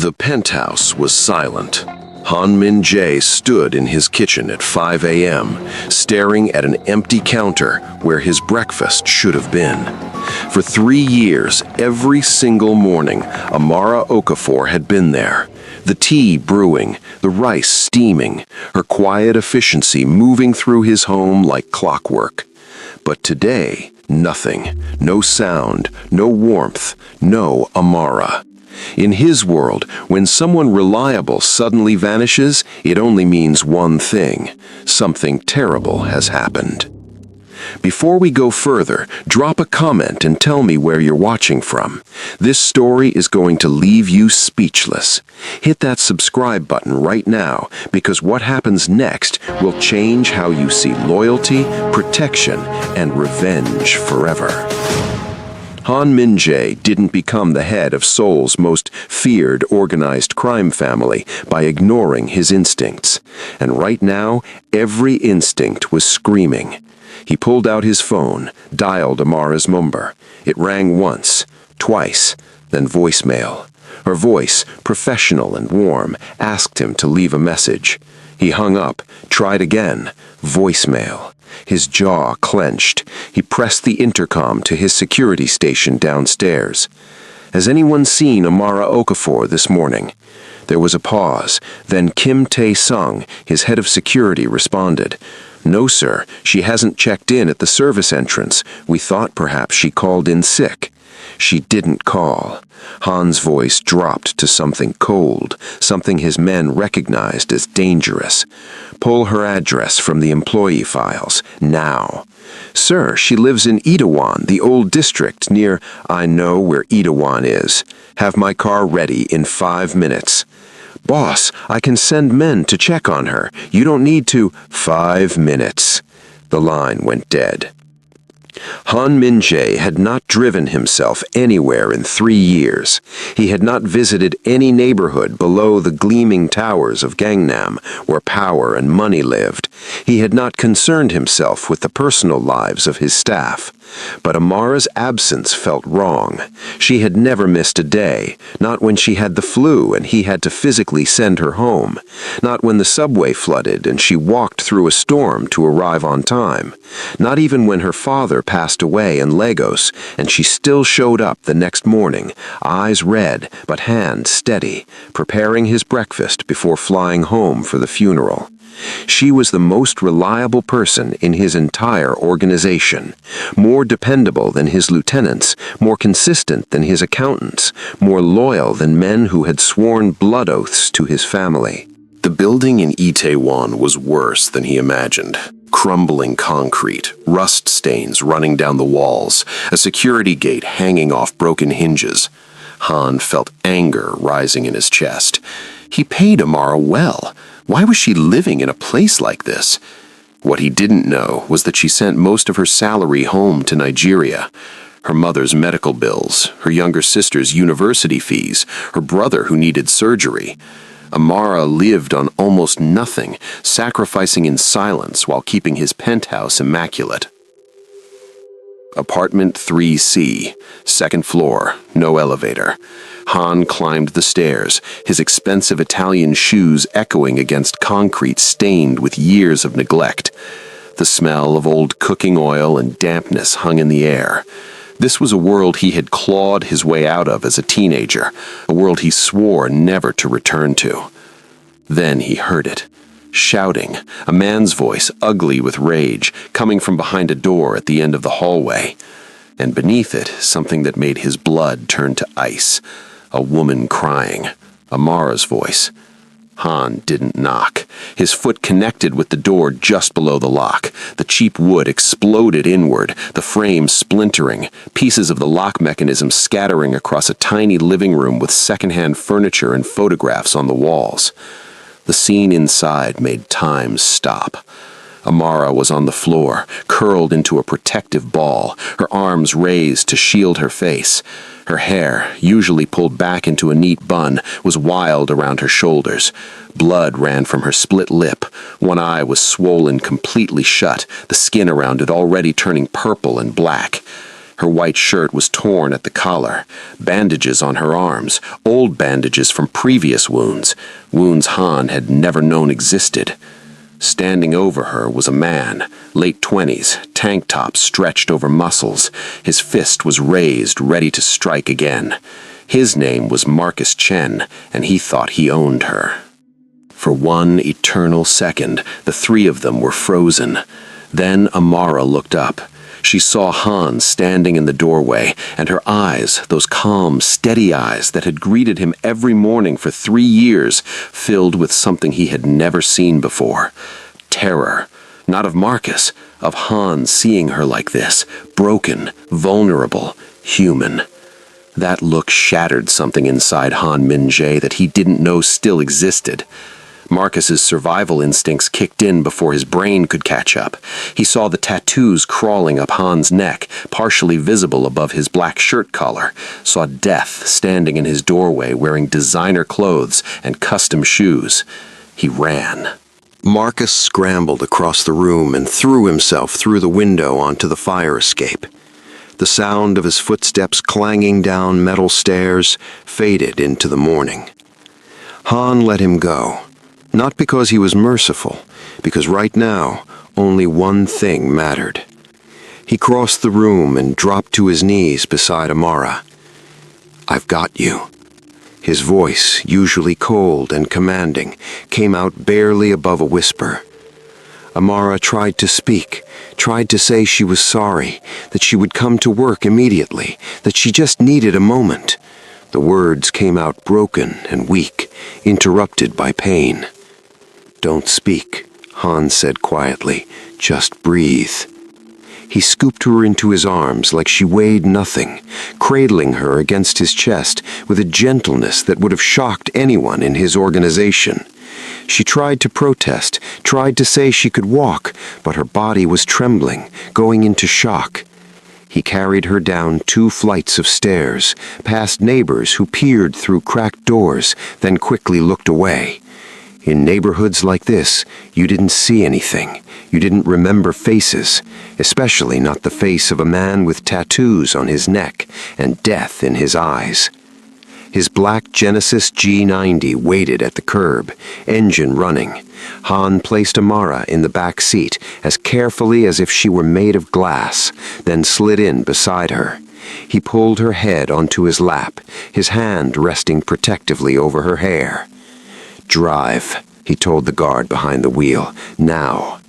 The penthouse was silent. Han Min-jae stood in his kitchen at 5 a.m., staring at an empty counter where his breakfast should have been. For 3 years, every single morning, Amara Okafor had been there. The tea brewing, the rice steaming, her quiet efficiency moving through his home like clockwork. But today, nothing. No sound, no warmth, no Amara. In his world, when someone reliable suddenly vanishes, it only means one thing: something terrible has happened. Before we go further, drop a comment and tell me where you're watching from. This story is going to leave you speechless. Hit that subscribe button right now, because what happens next will change how you see loyalty, protection, and revenge forever. Han Min-jae didn't become the head of Seoul's most feared organized crime family by ignoring his instincts. And right now, every instinct was screaming. He pulled out his phone, dialed Amara's number. It rang once, twice, then voicemail. Her voice, professional and warm, asked him to leave a message. He hung up, tried again, voicemail. His jaw clenched. He pressed the intercom to his security station downstairs. Has anyone seen Amara Okafor this morning? There was a pause. Then Kim Tae-sung, his head of security, responded. No, sir. She hasn't checked in at the service entrance. We thought perhaps she called in sick. She didn't call. Han's voice dropped to something cold, something his men recognized as dangerous. Pull her address from the employee files, now. Sir, she lives in Itaewon, the old district near... I know where Itaewon is. Have my car ready in 5 minutes. Boss, I can send men to check on her. You don't need to... 5 minutes. The line went dead. Han Min-jae had not driven himself anywhere in 3 years. He had not visited any neighborhood below the gleaming towers of Gangnam, where power and money lived. He had not concerned himself with the personal lives of his staff. But Amara's absence felt wrong. She had never missed a day, not when she had the flu and he had to physically send her home, not when the subway flooded and she walked through a storm to arrive on time, not even when her father passed away in Lagos and she still showed up the next morning, eyes red but hands steady, preparing his breakfast before flying home for the funeral. She was the most reliable person in his entire organization, more dependable than his lieutenants, more consistent than his accountants, more loyal than men who had sworn blood oaths to his family. The building in Itaewon was worse than he imagined. Crumbling concrete, rust stains running down the walls, a security gate hanging off broken hinges. Han felt anger rising in his chest. He paid Amara well. Why was she living in a place like this? What he didn't know was that she sent most of her salary home to Nigeria. Her mother's medical bills, her younger sister's university fees, her brother who needed surgery. Amara lived on almost nothing, sacrificing in silence while keeping his penthouse immaculate. Apartment 3C, second floor, no elevator. Han climbed the stairs, his expensive Italian shoes echoing against concrete stained with years of neglect. The smell of old cooking oil and dampness hung in the air. This was a world he had clawed his way out of as a teenager, a world he swore never to return to. Then he heard it. Shouting, a man's voice, ugly with rage, coming from behind a door at the end of the hallway. And beneath it, something that made his blood turn to ice. A woman crying. Amara's voice. Han didn't knock. His foot connected with the door just below the lock. The cheap wood exploded inward, the frame splintering, pieces of the lock mechanism scattering across a tiny living room with secondhand furniture and photographs on the walls. The scene inside made time stop. Amara was on the floor, curled into a protective ball, her arms raised to shield her face. Her hair, usually pulled back into a neat bun, was wild around her shoulders. Blood ran from her split lip. One eye was swollen completely shut, the skin around it already turning purple and black. Her white shirt was torn at the collar, bandages on her arms, old bandages from previous wounds, wounds Han had never known existed. Standing over her was a man, late 20s, tank top stretched over muscles. His fist was raised, ready to strike again. His name was Marcus Chen, and he thought he owned her. For one eternal second, the three of them were frozen. Then Amara looked up. She saw Han standing in the doorway, and her eyes, those calm, steady eyes that had greeted him every morning for 3 years, filled with something he had never seen before. Terror. Not of Marcus, of Han seeing her like this, broken, vulnerable, human. That look shattered something inside Han Min-jae that he didn't know still existed. Marcus's survival instincts kicked in before his brain could catch up. He saw the tattoos crawling up Han's neck, partially visible above his black shirt collar, saw death standing in his doorway wearing designer clothes and custom shoes. He ran. Marcus scrambled across the room and threw himself through the window onto the fire escape. The sound of his footsteps clanging down metal stairs faded into the morning. Han let him go. Not because he was merciful, because right now, only one thing mattered. He crossed the room and dropped to his knees beside Amara. "I've got you." His voice, usually cold and commanding, came out barely above a whisper. Amara tried to speak, tried to say she was sorry, that she would come to work immediately, that she just needed a moment. The words came out broken and weak, interrupted by pain. "Don't speak," Han said quietly. "Just breathe." He scooped her into his arms like she weighed nothing, cradling her against his chest with a gentleness that would have shocked anyone in his organization. She tried to protest, tried to say she could walk, but her body was trembling, going into shock. He carried her down 2 flights of stairs, past neighbors who peered through cracked doors, then quickly looked away. In neighborhoods like this, you didn't see anything. You didn't remember faces, especially not the face of a man with tattoos on his neck and death in his eyes. His black Genesis G90 waited at the curb, engine running. Han placed Amara in the back seat as carefully as if she were made of glass, then slid in beside her. He pulled her head onto his lap, his hand resting protectively over her hair. "Drive," he told the guard behind the wheel. "Now."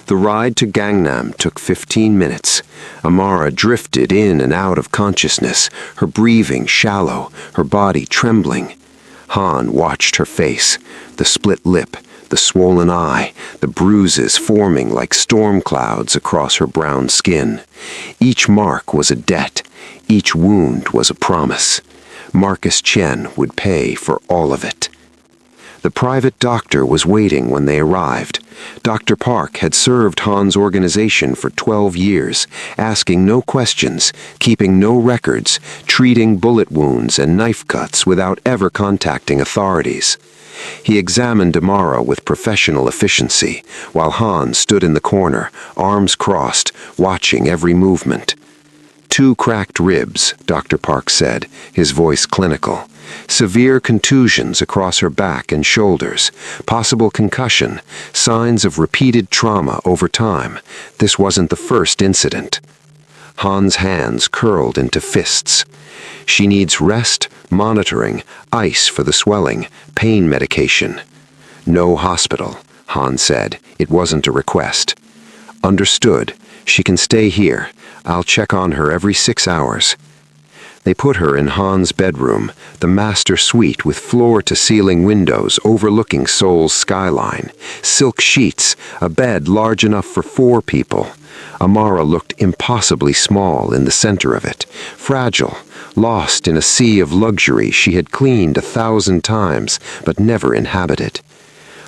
The ride to Gangnam took 15 minutes. Amara drifted in and out of consciousness, her breathing shallow, her body trembling. Han watched her face, the split lip, the swollen eye, the bruises forming like storm clouds across her brown skin. Each mark was a debt, each wound was a promise. Marcus Chen would pay for all of it. The private doctor was waiting when they arrived. Dr. Park had served Han's organization for 12 years, asking no questions, keeping no records, treating bullet wounds and knife cuts without ever contacting authorities. He examined Amara with professional efficiency, while Han stood in the corner, arms crossed, watching every movement. 2 cracked ribs, Dr. Park said, his voice clinical. Severe contusions across her back and shoulders, possible concussion, signs of repeated trauma over time. This wasn't the first incident. Han's hands curled into fists. She needs rest, monitoring, ice for the swelling, pain medication. No hospital, Han said. It wasn't a request. Understood. She can stay here. I'll check on her every 6 hours. They put her in Han's bedroom, the master suite with floor-to-ceiling windows overlooking Seoul's skyline, silk sheets, a bed large enough for 4 people. Amara looked impossibly small in the center of it, fragile, lost in a sea of luxury she had cleaned 1,000 times but never inhabited.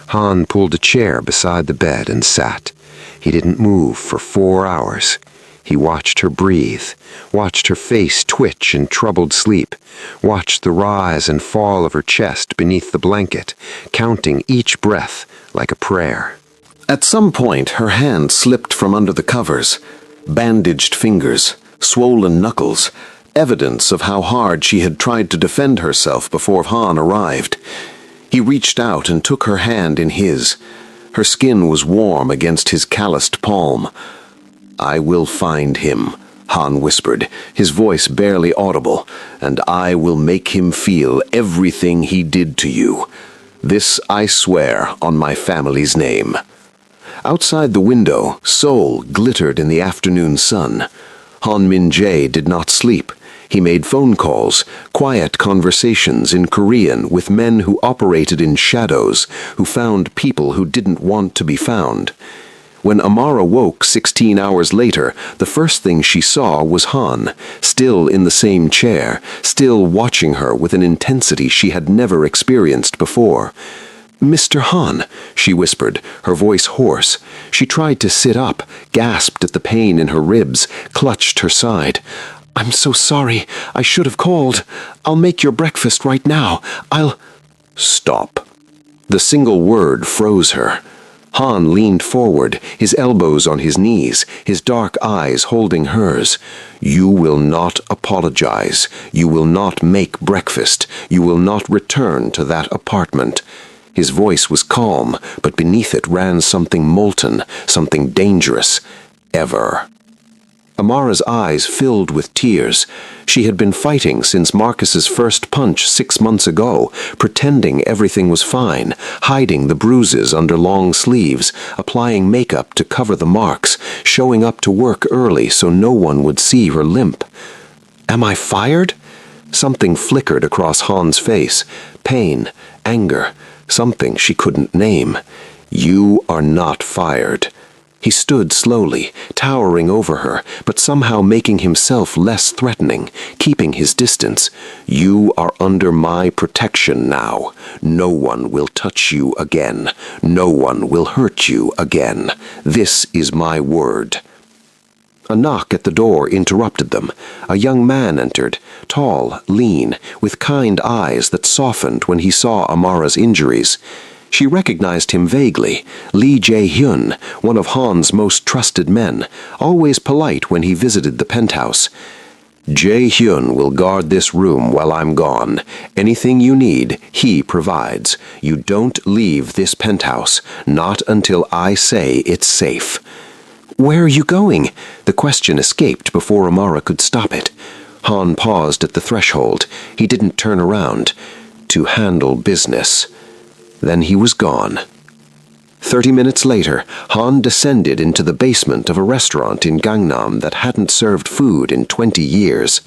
Han pulled a chair beside the bed and sat. He didn't move for 4 hours. He watched her breathe, watched her face twitch in troubled sleep, watched the rise and fall of her chest beneath the blanket, counting each breath like a prayer. At some point, her hand slipped from under the covers, bandaged fingers, swollen knuckles, evidence of how hard she had tried to defend herself before Han arrived. He reached out and took her hand in his. Her skin was warm against his calloused palm. "I will find him," Han whispered, his voice barely audible, "and I will make him feel everything he did to you. This I swear on my family's name." Outside the window, Seoul glittered in the afternoon sun. Han Min-jae did not sleep. He made phone calls, quiet conversations in Korean with men who operated in shadows, who found people who didn't want to be found. When Amara woke 16 hours later, the first thing she saw was Han, still in the same chair, still watching her with an intensity she had never experienced before. "Mr. Han," she whispered, her voice hoarse. She tried to sit up, gasped at the pain in her ribs, clutched her side. "I'm so sorry. I should have called. I'll make your breakfast right now. I'll—" "Stop." The single word froze her. Han leaned forward, his elbows on his knees, his dark eyes holding hers. "You will not apologize. You will not make breakfast. You will not return to that apartment." His voice was calm, but beneath it ran something molten, something dangerous. "Ever." Amara's eyes filled with tears. She had been fighting since Marcus's first punch 6 months ago, pretending everything was fine, hiding the bruises under long sleeves, applying makeup to cover the marks, showing up to work early so no one would see her limp. "Am I fired?" Something flickered across Han's face. Pain, anger, something she couldn't name. "You are not fired." He stood slowly, towering over her, but somehow making himself less threatening, keeping his distance. "You are under my protection now. No one will touch you again. No one will hurt you again. This is my word." A knock at the door interrupted them. A young man entered, tall, lean, with kind eyes that softened when he saw Amara's injuries. She recognized him vaguely. Lee Jae-hyun, one of Han's most trusted men, always polite when he visited the penthouse. "Jae-hyun will guard this room while I'm gone. Anything you need, he provides. You don't leave this penthouse, not until I say it's safe." "Where are you going?" The question escaped before Amara could stop it. Han paused at the threshold. He didn't turn around. "To handle business." Then he was gone. 30 minutes later, Han descended into the basement of a restaurant in Gangnam that hadn't served food in 20 years.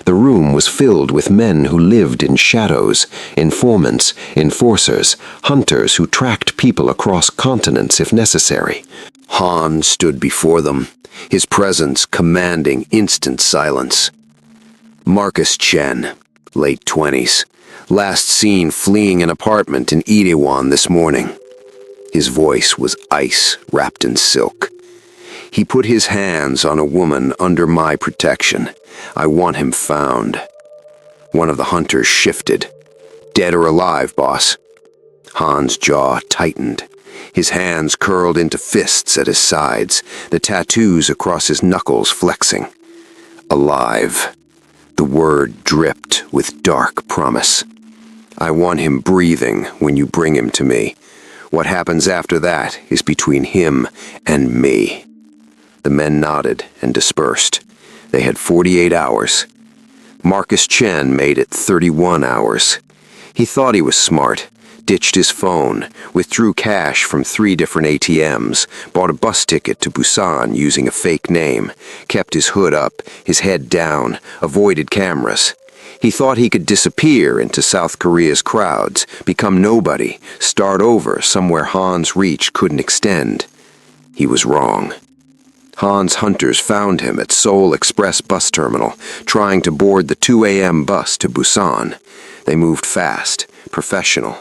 The room was filled with men who lived in shadows, informants, enforcers, hunters who tracked people across continents if necessary. Han stood before them, his presence commanding instant silence. Marcus Chen, late 20s. Last seen fleeing an apartment in Itaewon this morning. His voice was ice wrapped in silk. "He put his hands on a woman under my protection. I want him found." One of the hunters shifted. "Dead or alive, boss?" Han's jaw tightened. His hands curled into fists at his sides, the tattoos across his knuckles flexing. "Alive." The word dripped with dark promise. "I want him breathing when you bring him to me. What happens after that is between him and me." The men nodded and dispersed. They had 48 hours. Marcus Chen made it 31 hours. He thought he was smart, ditched his phone, withdrew cash from 3 different ATMs, bought a bus ticket to Busan using a fake name, kept his hood up, his head down, avoided cameras. He thought he could disappear into South Korea's crowds, become nobody, start over somewhere Han's reach couldn't extend. He was wrong. Han's hunters found him at Seoul Express bus terminal, trying to board the 2 a.m. bus to Busan. They moved fast, professional.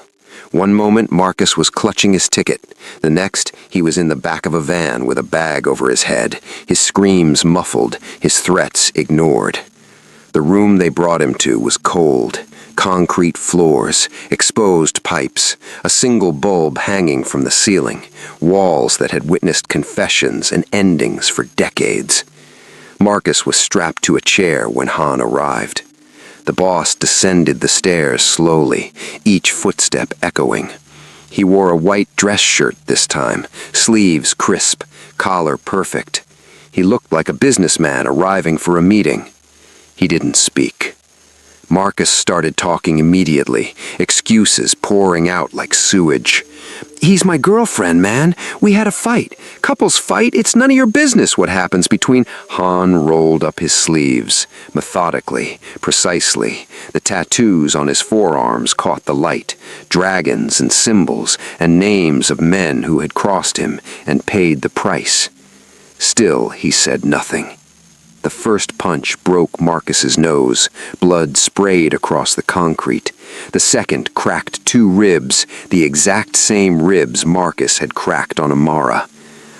One moment Marcus was clutching his ticket. The next, he was in the back of a van with a bag over his head, his screams muffled, his threats ignored. The room they brought him to was cold. Concrete floors, exposed pipes, a single bulb hanging from the ceiling, walls that had witnessed confessions and endings for decades. Marcus was strapped to a chair when Han arrived. The boss descended the stairs slowly, each footstep echoing. He wore a white dress shirt this time, sleeves crisp, collar perfect. He looked like a businessman arriving for a meeting. He didn't speak. Marcus started talking immediately, excuses pouring out like sewage. "He's my girlfriend, man. We had a fight. Couples fight, it's none of your business what happens between—" Han rolled up his sleeves, methodically, precisely. The tattoos on his forearms caught the light, dragons and symbols and names of men who had crossed him and paid the price. Still, he said nothing. The first punch broke Marcus's nose. Blood sprayed across the concrete. The second cracked 2 ribs, the exact same ribs Marcus had cracked on Amara.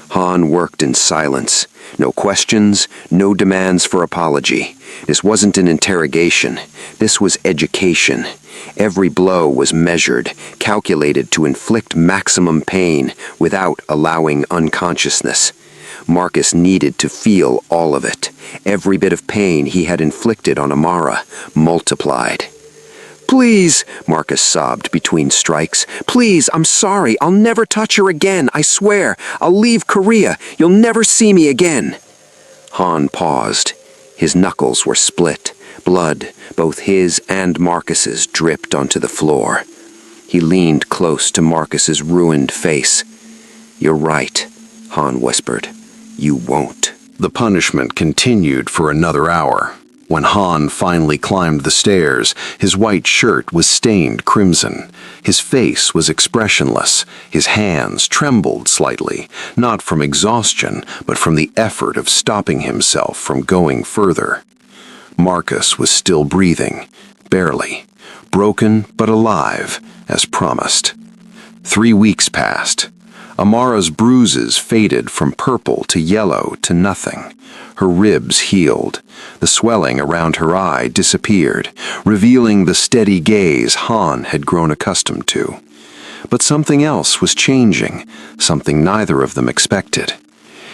Han worked in silence. No questions, no demands for apology. This wasn't an interrogation. This was education. Every blow was measured, calculated to inflict maximum pain without allowing unconsciousness. Marcus needed to feel all of it. Every bit of pain he had inflicted on Amara, multiplied. "Please," Marcus sobbed between strikes. "Please, I'm sorry. I'll never touch her again, I swear. I'll leave Korea. You'll never see me again." Han paused. His knuckles were split. Blood, both his and Marcus's, dripped onto the floor. He leaned close to Marcus's ruined face. "You're right," Han whispered. "You won't." The punishment continued for another hour. When Han finally climbed the stairs, his white shirt was stained crimson. His face was expressionless. His hands trembled slightly, not from exhaustion, but from the effort of stopping himself from going further. Marcus was still breathing, barely, broken but alive, as promised. 3 weeks passed. Amara's bruises faded from purple to yellow to nothing. Her ribs healed. The swelling around her eye disappeared, revealing the steady gaze Han had grown accustomed to. But something else was changing, something neither of them expected.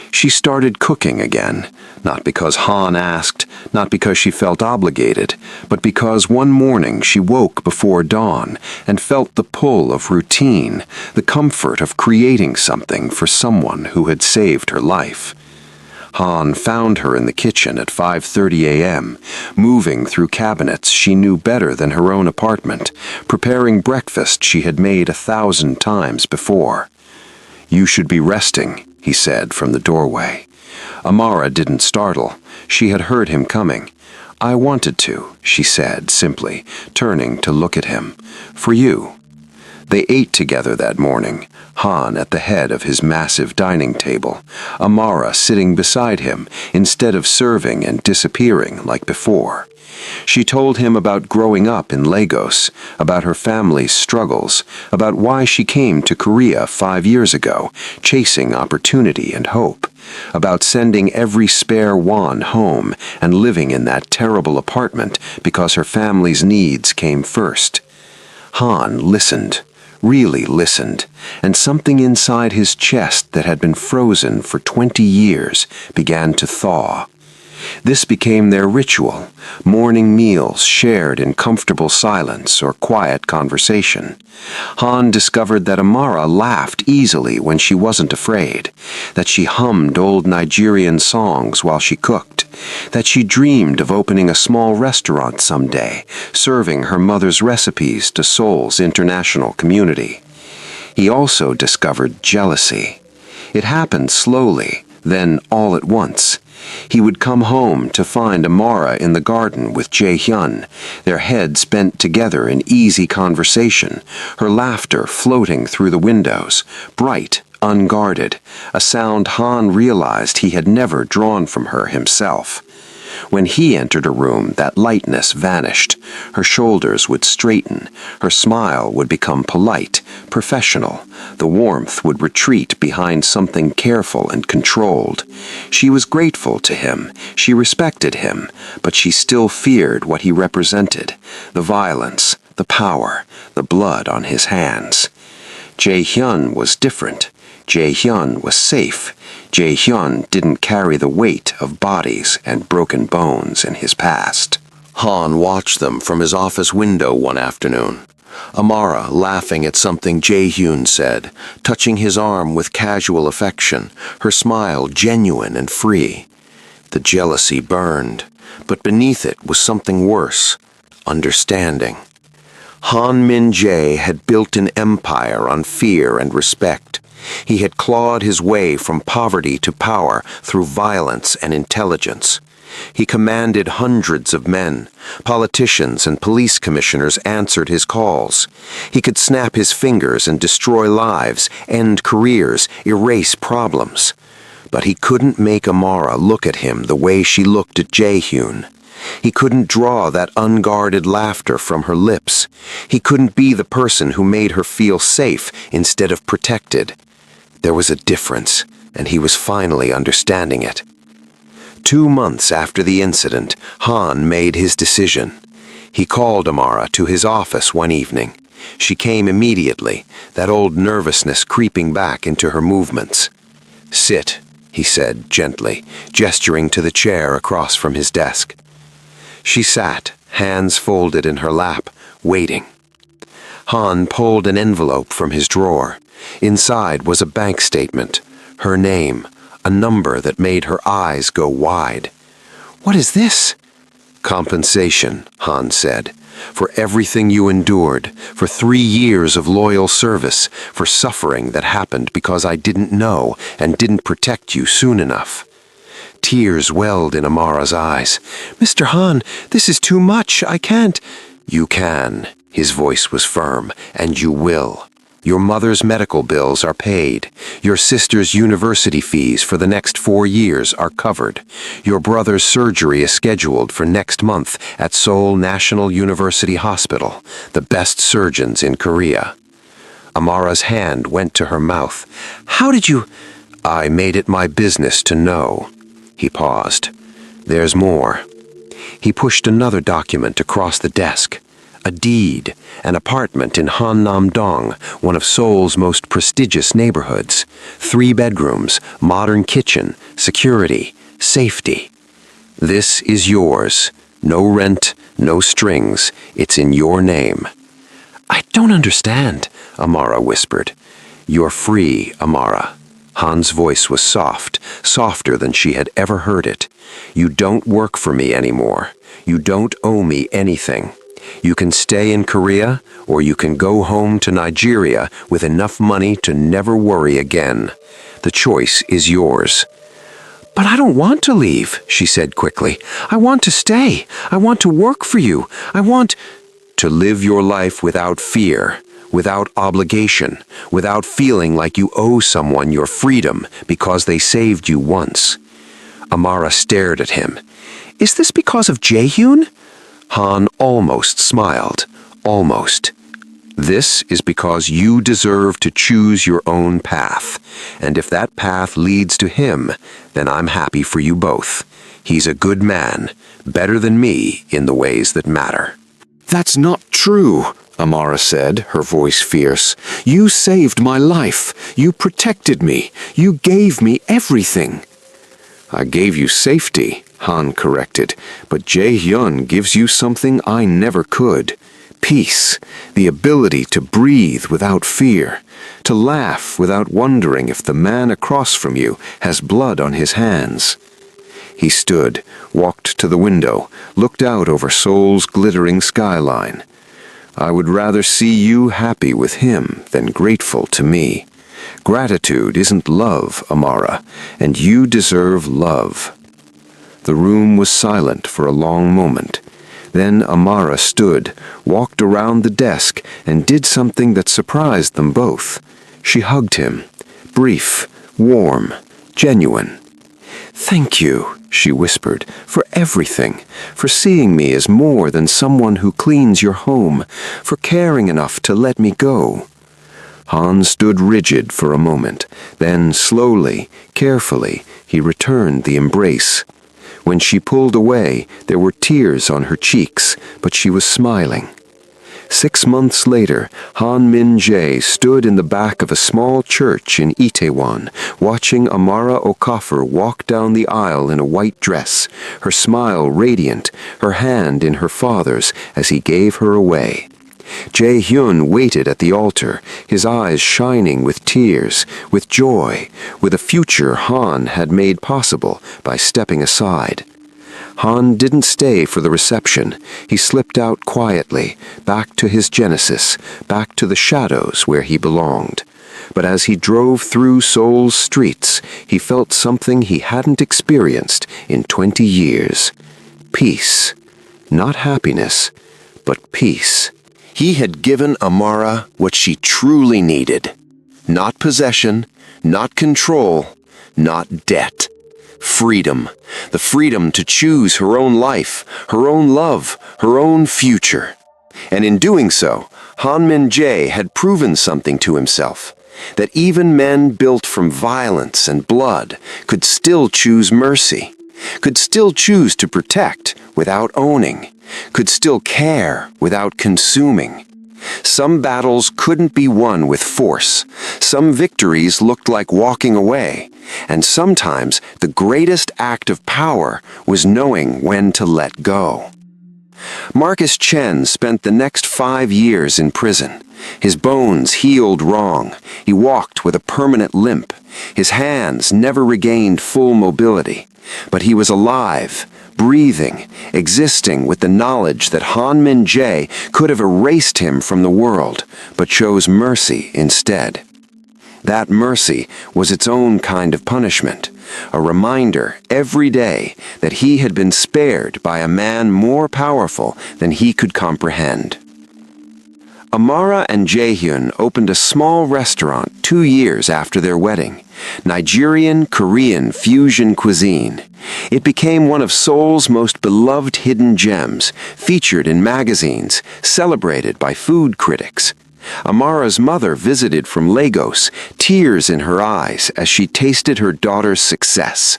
She started cooking again, not because Han asked, not because she felt obligated, but because one morning she woke before dawn and felt the pull of routine, the comfort of creating something for someone who had saved her life. Han found her in the kitchen at 5:30 a.m., moving through cabinets she knew better than her own apartment, preparing breakfast she had made 1,000 times before. "You should be resting," he said from the doorway. Amara didn't startle. She had heard him coming. "I wanted to," she said simply, turning to look at him. "For you." They ate together that morning, Han at the head of his massive dining table, Amara sitting beside him instead of serving and disappearing like before. She told him about growing up in Lagos, about her family's struggles, about why she came to Korea 5 years ago, chasing opportunity and hope, about sending every spare won home and living in that terrible apartment because her family's needs came first. Han listened, really listened, and something inside his chest that had been frozen for 20 years began to thaw. This became their ritual, morning meals shared in comfortable silence or quiet conversation. Han discovered that Amara laughed easily when she wasn't afraid, that she hummed old Nigerian songs while she cooked, that she dreamed of opening a small restaurant someday, serving her mother's recipes to Seoul's international community. He also discovered jealousy. It happened slowly, then all at once. He would come home to find Amara in the garden with Jae-hyun, their heads bent together in easy conversation, her laughter floating through the windows, bright, unguarded, a sound Han realized he had never drawn from her himself. When he entered a room, that lightness vanished. Her shoulders would straighten, her smile would become polite, professional. The warmth would retreat behind something careful and controlled. She was grateful to him, she respected him, but she still feared what he represented, the violence, the power, the blood on his hands. Jae-hyun was different. Jae-hyun was safe. Jae-hyun didn't carry the weight of bodies and broken bones in his past. Han watched them from his office window one afternoon. Amara laughing at something Jae-hyun said, touching his arm with casual affection, her smile genuine and free. The jealousy burned, but beneath it was something worse, understanding. Han Min-jae had built an empire on fear and respect. He had clawed his way from poverty to power through violence and intelligence. He commanded hundreds of men. Politicians and police commissioners answered his calls. He could snap his fingers and destroy lives, end careers, erase problems. But he couldn't make Amara look at him the way she looked at Jae-hyun. He couldn't draw that unguarded laughter from her lips. He couldn't be the person who made her feel safe instead of protected. There was a difference, and he was finally understanding it. 2 months after the incident, Han made his decision. He called Amara to his office one evening. She came immediately, that old nervousness creeping back into her movements. "Sit," he said gently, gesturing to the chair across from his desk. She sat, hands folded in her lap, waiting. Han pulled an envelope from his drawer. Inside was a bank statement, her name, a number that made her eyes go wide. "What is this?" "Compensation," Han said, "for everything you endured, for 3 years of loyal service, for suffering that happened because I didn't know and didn't protect you soon enough." Tears welled in Amara's eyes. "Mr. Han, this is too much. I can't." "You can." His voice was firm. "And you will. Your mother's medical bills are paid. Your sister's university fees for the next 4 years are covered. Your brother's surgery is scheduled for next month at Seoul National University Hospital, the best surgeons in Korea." Amara's hand went to her mouth. "How did you—" "I made it my business to know." He paused. "There's more." He pushed another document across the desk. A deed, an apartment in Honnam-dong, one of Seoul's most prestigious neighborhoods. 3 bedrooms, modern kitchen, security, safety. "This is yours. No rent, no strings. It's in your name." "I don't understand," Amara whispered. "You're free, Amara." Han's voice was soft, softer than she had ever heard it. "You don't work for me anymore. You don't owe me anything. You can stay in Korea, or you can go home to Nigeria with enough money to never worry again. The choice is yours." "But I don't want to leave," she said quickly. "I want to stay. I want to work for you. I want—" "To live your life without fear, without obligation, without feeling like you owe someone your freedom because they saved you once." Amara stared at him. "Is this because of Jae-hyun?" Han almost smiled. Almost. "This is because you deserve to choose your own path. And if that path leads to him, then I'm happy for you both. He's a good man, better than me in the ways that matter." "That's not true," Amara said, her voice fierce. "You saved my life. You protected me. You gave me everything." "I gave you safety," Han corrected, "but Jae-hyun gives you something I never could. Peace, the ability to breathe without fear, to laugh without wondering if the man across from you has blood on his hands." He stood, walked to the window, looked out over Seoul's glittering skyline. "I would rather see you happy with him than grateful to me. Gratitude isn't love, Amara, and you deserve love." The room was silent for a long moment. Then Amara stood, walked around the desk, and did something that surprised them both. She hugged him. Brief, warm, genuine. "Thank you," she whispered, "for everything, for seeing me as more than someone who cleans your home, for caring enough to let me go." Han stood rigid for a moment. Then, slowly, carefully, he returned the embrace. When she pulled away, there were tears on her cheeks, but she was smiling. 6 months later, Han Min-jae stood in the back of a small church in Itaewon, watching Amara Okafor walk down the aisle in a white dress, her smile radiant, her hand in her father's as he gave her away. Jae-hyun waited at the altar, his eyes shining with tears, with joy, with a future Han had made possible by stepping aside. Han didn't stay for the reception. He slipped out quietly, back to his Genesis, back to the shadows where he belonged. But as he drove through Seoul's streets, he felt something he hadn't experienced in 20 years. Peace. Not happiness, but peace. He had given Amara what she truly needed. Not possession, not control, not debt. Freedom. The freedom to choose her own life, her own love, her own future. And in doing so, Han Min-jae had proven something to himself. That even men built from violence and blood could still choose mercy, could still choose to protect without owning, could still care without consuming. Some battles couldn't be won with force. Some victories looked like walking away. And sometimes the greatest act of power was knowing when to let go. Marcus Chen spent the next 5 years in prison. His bones healed wrong. He walked with a permanent limp. His hands never regained full mobility. But he was alive, breathing, existing with the knowledge that Han Min-jae could have erased him from the world, but chose mercy instead. That mercy was its own kind of punishment, a reminder every day that he had been spared by a man more powerful than he could comprehend. Amara and Jae-hyun opened a small restaurant 2 years after their wedding, Nigerian-Korean fusion cuisine. It became one of Seoul's most beloved hidden gems, featured in magazines, celebrated by food critics. Amara's mother visited from Lagos, tears in her eyes as she tasted her daughter's success.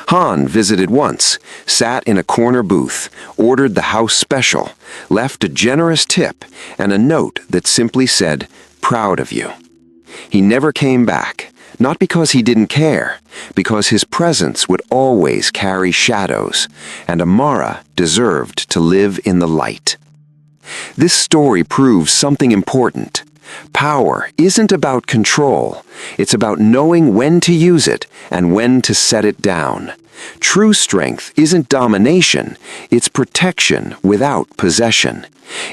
Han visited once, sat in a corner booth, ordered the house special, left a generous tip and a note that simply said, "Proud of you." He never came back, not because he didn't care, because his presence would always carry shadows, and Amara deserved to live in the light. This story proves something important. Power isn't about control. It's about knowing when to use it and when to set it down. True strength isn't domination. It's protection without possession.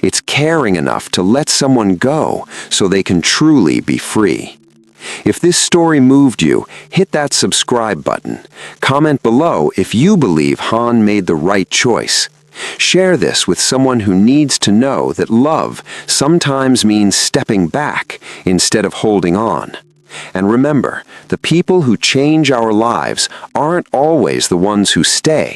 It's caring enough to let someone go so they can truly be free. If this story moved you, hit that subscribe button. Comment below if you believe Han made the right choice. Share this with someone who needs to know that love sometimes means stepping back instead of holding on. And remember, the people who change our lives aren't always the ones who stay.